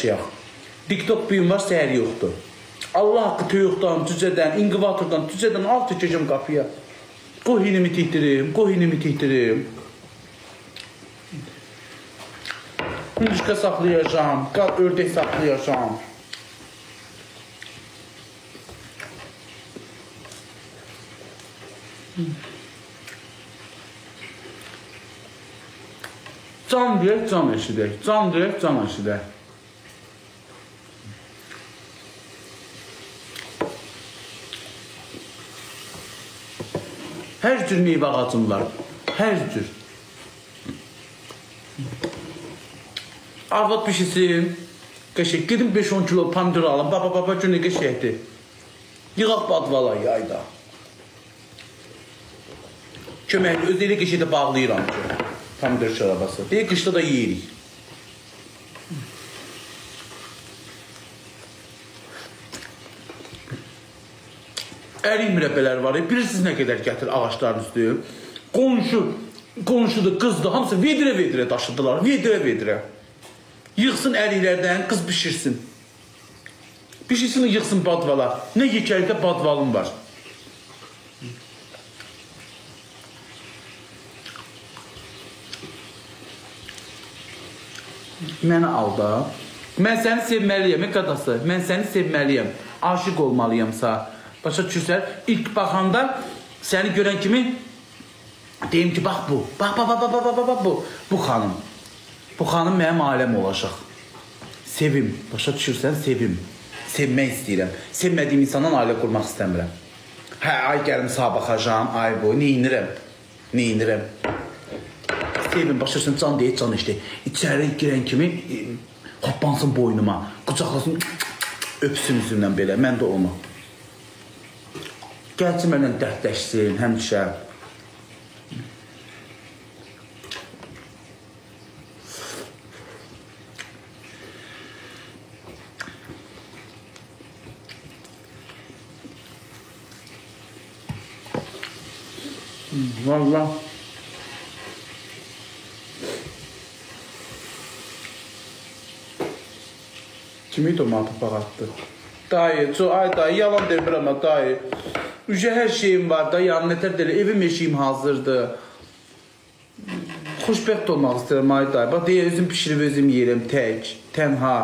açacaq. TikTok bugün var, səhər yoxdur. Allah haqqı toyuqdan, cücədən, inqivatordan, cücədən alt çəkəcəm qapıya. Qoy hinimi tihdirim. Hündüşka saxlayacağım, ördək saxlayacağım. Can deyək, can eşidək. Can deyək, can eşidək. Hər cür meyvə ağacım var. Hər cür. Arvad pişisin. Qəşək. Gedim 5-10 kilo pomidor alım. Baba günə qəşəkdir. Yığaq badvala yayda. Köməkli öz elə qəşəkdə bağlayıram ki. Pomidor şarabası. Deyək, qışda da yeyirik. Ərik mürəbbələr var. Bilirsiniz nə qədər gətir ağaçların üstü. Qonşudur, qızdır. Hamısı vedrə daşıdılar. Vedrə. Yıxsın əriklərdən, qız pişirsin. Pişirsin, yıxsın badvala. Nə yekərlikdə badvalım var. Mənə al da. Mən səni sevməliyəm, qadası. Mən səni sevməliyəm. Aşıq olmalıyamsa. Başa düşürsən, ilk baxanda səni görən kimi deyim ki, bax bu, bax bu, bu xanım. Bu xanım mənim ailəm olacaq. Sevim, başa düşürsən, sevim. Sevmək istəyirəm. Sevmədiyim insandan ailə qurmaq istəmirəm. Hə, ay gəlim sağa baxacam, ay boy, neyinirəm. Sevim, başa düşürsən, can deyək, can işləyək. İçəri girən kimi hoppansın boynuma, qucaqlasın, öpsün üzümdən belə, mən də onu. Gəlsin məndən dərdləşsin, həmişə. Valla. Kimi tomatı bağatdı? Dayı, ay dayı, yalan demirəm ha dayı. Ücə hər şeyim var da, yanım nətər deyil, evim eşiyim hazırdır. Xoşbəxt olmaq istəyirəm, ay dayı. Bax, deyə özüm pişirib, özüm yerim, tək, tənha.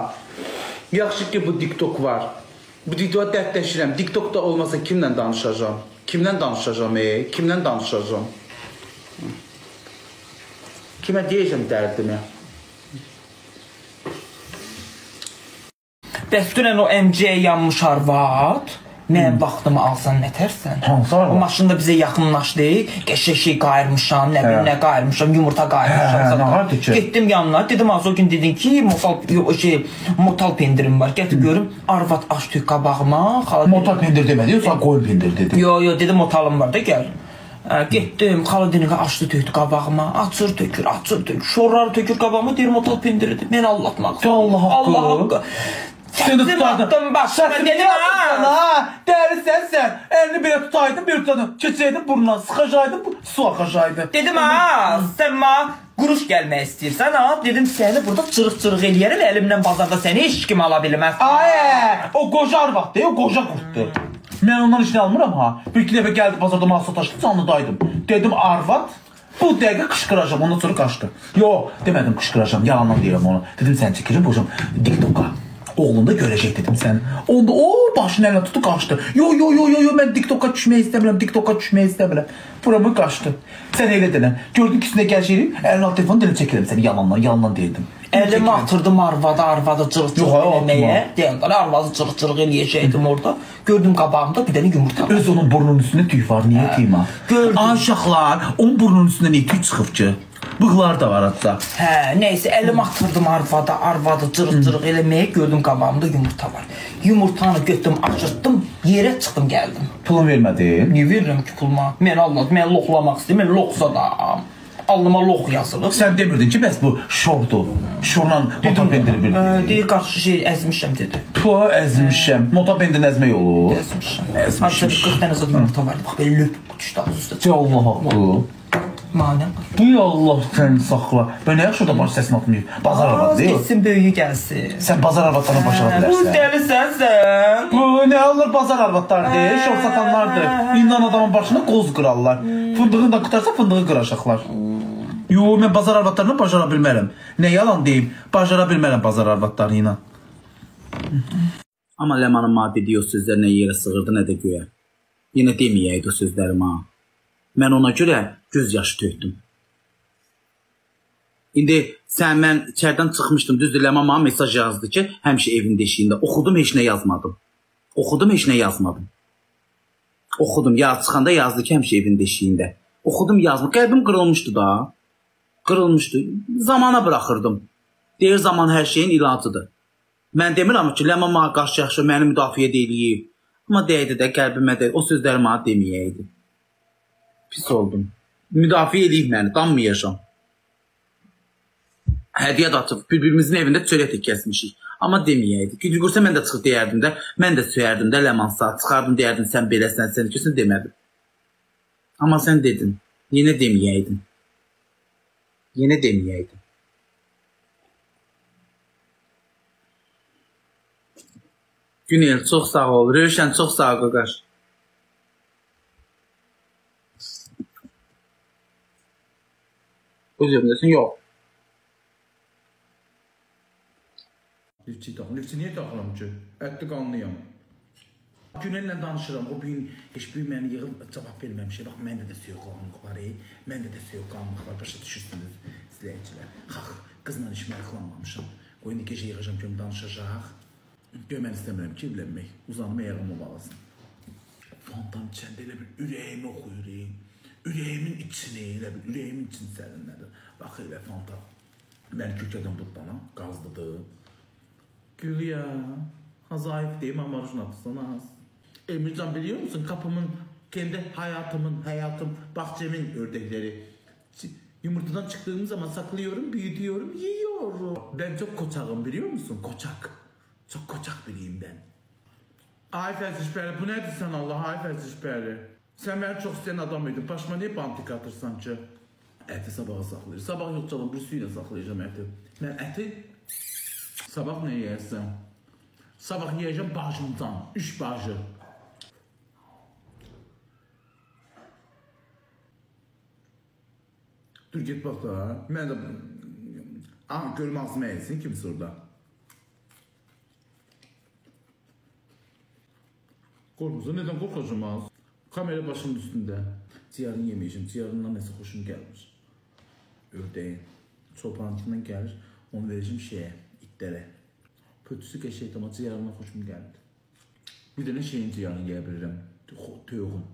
Yaxşı ki, bu TikTok var. Bu TikTok'a dərdləşirəm. TikTok'da olmasa kimlə danışacağım? Kimlə danışacağım? Kimə deyəcəm dərdimi? Bəs dünən o MC'yə yanmış arvad, mənim vaxtımı alsan nətərsən? Hansı arvad? O maşında bizə yaxınlaşdı, qəşək şey qayırmışam, nə bilim nə qayırmışam, yumurta qayırmışam. Getdim yanına, dedim az o gün dedin ki, motal pendirim var, gətir görüm, arvad aç tük qabağıma. Motal pendir demədi, yoxsa qoyun pendir dedi? Yo, dedim motalım var da gəl. Getdim, xaladiniqə açdı tökdü qabağıma, açır tökür, şorları tökür qabağıma, deyir motal pendiridir, məni allatmaq. Allah haqqı. Səsini atdım başına, dedim ha! Dəri sən, əlini belə tutaydın, bir tutaydın, keçəydin burnuna, sıxacaydın, su axacaydı. Dedim ha, sən ma quruş gəlmək istəyirsən ha, dedim səni burada çırıq-çırıq eləyərəm, əlimdən bazarda səni heç kim ala bilməz. Ayə, o qoca arvaqdır, o qoca qurtdur. Mən ondan işini almıram ha, bir-iki dəfə gəldi bazarda mal sataşdı, canlıdaydım. Dedim arvad, bu dəqiqə qışqıracam, ondan sonra qaçdı. Yox, demədim qışqıracam, yalandan deyirəm onu. Dedim sən çəkirim, boşam, TikTok'a. Oğlum da görəcək dedim sən. Onda o başını əlinə tutdu, qaçdı. Yo, mən TikTok'a düşmək istəmirəm. Buramı qaçdı. Sən elə denən. Gördün ki, üstünə gələcəyim, əlini alt telefonu denə çəkirəm səni yalandan deyirdim. Əlimi atırdım arvada cırıq-cırıq eləməyə. Deyəndə arvadı cırıq-cırıq eləyəcəkdim orada. Gördüm qabağımda bir dənə yumurta. Öz onun burnunun üstünə tüy var, niyə tüymə? Aşıqlar, onun burnunun üstünə niyə tüy çıxıb ki? Bığlar da var hatta. Hə, neysə, əlimi atırdım arvadı cırıq-cırıq eləməyə, gördüm qabağımda yumurta var. Yumurtanı götdüm, açırtdım, yerə çıxdım, gəldim. Pulun vermədin? Niyə verirəm ki puluma? Mən loxlamaq istəyim, mən loxsa da alnıma lox yazılır. Sən demirdin ki, bəs bu şordur. Şorla motor pendiri bildir. Deyir, qarşı şey əzmişəm dedi. Puh, əzmişəm. Motor pendirini əzmək olur. Əzmişəm. Harca bir 40 dənə zat yumurta vardı. Bax, belə löp düşdü ağzı üstə. Allah haqqı. Manə. Bu ya Allah səni saxla. Ben nə yaxşı da baş səsini atmayıb. Bazar arvadı deyil. Getsin böyüyü gəlsin. Sən bazar arvadlarına başa bilərsən. Bu dəlisən sən. Bu nə olur bazar arvadlar deyil, şov satanlardır. İndan adamın başına qoz qırarlar. Fındığını da qutarsa fındığı qıracaqlar. Yo, mən bazar arvadlarına bacara bilmərəm. Nə yalan deyim, bacara bilmərəm bazar arvadlarını ilə. Amma Ləmanın ma dediyi o sözlər nə yerə sığırdı, nə də göyə. Yenə deməyəydi o sözlərim ha. Mən ona görə göz yaşı tökdüm. İndi mən içərdən çıxmışdım, düzdür, Ləman mənə mesaj yazdı ki, həmişə evin deşiyində. Oxudum, heç nə yazmadım. Oxudum, yaz çıxanda yazdı ki, həmişə evin deşiyində. Oxudum, yazdım. Qəlbim qırılmışdı da. Zamana buraxırdım. Deyir, zaman hər şeyin ilacıdır. Mən demirəm ki, Ləman mənə qarşı yaxşı, məni müdafiə deyiliyib. Amma deyildi də, qəlbimə də, o sözləri mənə deməyəydi. Pis oldum. Müdafiə edeyim məni, danmayacam. Hədiyyə də atıb, bir-birimizin evində çörək kəsmişik. Amma deməyəydi. Gücü qursa mən də çıxıb deyərdim də, mən də söyərdim də Ləmansa, çıxardım deyərdim, sən beləsən, sən ikisin demədim. Amma sən dedin, yenə deməyəydin. Günel, çox sağ ol. Rövşən, çox sağ ol, qaqaş. Öz evindəsin? Yox. Liftçi niyə taxıram ki? Ətli qanlıyam. Günellə danışıram. O gün heç bir məni yığıb cavab verməmişəm. Bax, məndə də soyuqqanlıq var. Başa düşürsünüz, izləyicilər. Qızla işimə yaxlanmamışam. O indi gecə yığacam, görüm danışacaq. Görmən istəmirəm ki, evlənmək. Uzanma yağım olasın. Fantam içəndə elə bir ürəyimi oxuyur. Ürəyimin içini, elə bir ürəyimin içini sərinlədir. Bax elə fantam. Məni kökədən budlana, qazlıdır. Gül ya, zayıf deyim ama rujun atırsan az. Emircan biliyor musun kapımın, kendi hayatım, bahçemin ördekleri. Yumurtadan çıktığım zaman saklıyorum, büyütüyorum, yiyorum. Ben çok koçağım biliyor musun? Koçak. Çok koçak biriyim ben. Ay Fəzişbəli, bu nədir sən Allah, ay Fəzişbəli? Sən məni çox istəyən adam idin, başıma niyə bantik atırsan ki? Əti sabaha saxlayır. Sabah yox canım, bir suyla saxlayacağım əti. Mən əti sabah nə yeyərsən? Sabah yiyəcəm bacımdan, 3 bacı. Dur git bax da, mən də... Görüm ağzıma əyilsin kimsə orada. Qorxmuza, nədən qorxacam az? Kamera başımın üstündə. Ciyarını yeməyəcəm, ciyarından nəsə xoşum gəlmir. Ördəyin. Çobançından gəlir, onu verəcəm şeyə, itlərə. Pötüsü qəşəkdir, amma ciyarından xoşum gəlmir. Bir dənə şeyin ciyarını yeyə bilirəm. Toyuğun.